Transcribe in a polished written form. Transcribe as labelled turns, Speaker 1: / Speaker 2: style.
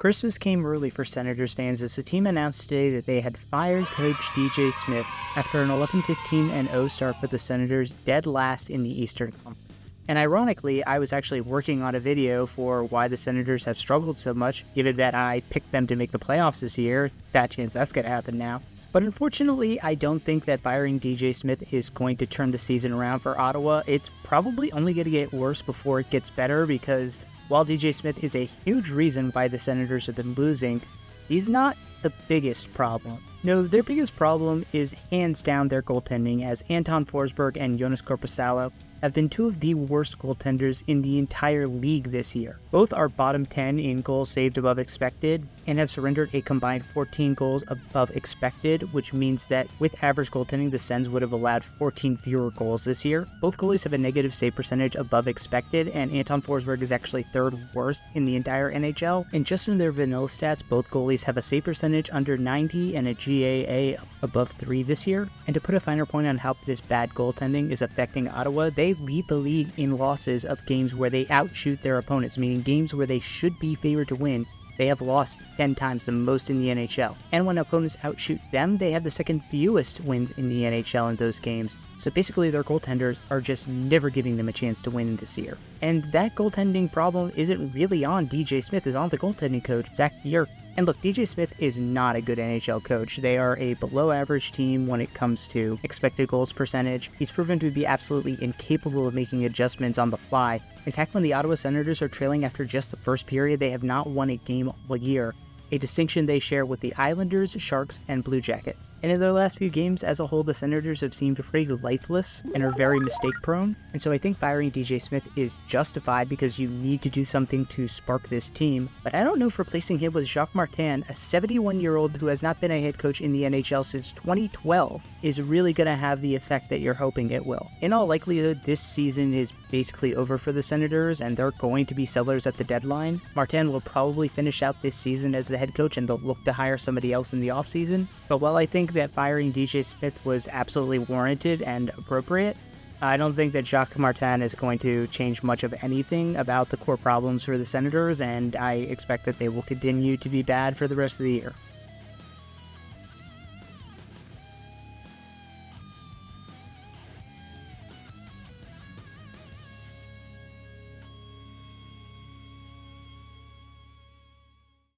Speaker 1: Christmas came early for Senators fans as the team announced today that they had fired coach DJ Smith after an 11-15-0 start for the Senators, dead last in the Eastern Conference. And ironically, I was actually working on a video for why the Senators have struggled so much, given that I picked them to make the playoffs this year. That chance that's going to happen now. But unfortunately, I don't think that firing DJ Smith is going to turn the season around for Ottawa. It's probably only going to get worse before it gets better, because while DJ Smith is a huge reason why the Senators have been losing, he's not the biggest problem. No, their biggest problem is hands down their goaltending, as Anton Forsberg and Jonas Korpisalo have been two of the worst goaltenders in the entire league this year. Both are bottom 10 in goals saved above expected and have surrendered a combined 14 goals above expected, which means that with average goaltending, the Sens would have allowed 14 fewer goals this year. Both goalies have a negative save percentage above expected, and Anton Forsberg is actually third worst in the entire NHL. And just in their vanilla stats, both goalies have a save percentage under 90 and a GAA above 3 this year. And to put a finer point on how this bad goaltending is affecting Ottawa, they lead the league in losses of games where they outshoot their opponents, meaning games where they should be favored to win. They have lost 10 times the most in the NHL. And when opponents outshoot them, they have the second fewest wins in the NHL in those games. So basically their goaltenders are just never giving them a chance to win this year. And that goaltending problem isn't really on DJ Smith, it's on the goaltending coach, Zach Bjork. And look, DJ Smith is not a good NHL coach. They are a below average team when it comes to expected goals percentage. He's proven to be absolutely incapable of making adjustments on the fly. In fact, when the Ottawa Senators are trailing after just the first period, they have not won a game all year, a distinction they share with the Islanders, Sharks, and Blue Jackets. And in their last few games as a whole, the Senators have seemed pretty lifeless and are very mistake-prone. And so I think firing DJ Smith is justified because you need to do something to spark this team. But I don't know if replacing him with Jacques Martin, a 71-year-old who has not been a head coach in the NHL since 2012, is really going to have the effect that you're hoping it will. In all likelihood, this season is basically over for the Senators, and they're going to be sellers at the deadline. Martin will probably finish out this season as the head coach, and they'll look to hire somebody else in the offseason. But while I think that firing DJ Smith was absolutely warranted and appropriate, I don't think that Jacques Martin is going to change much of anything about the core problems for the Senators, and I expect that they will continue to be bad for the rest of the year.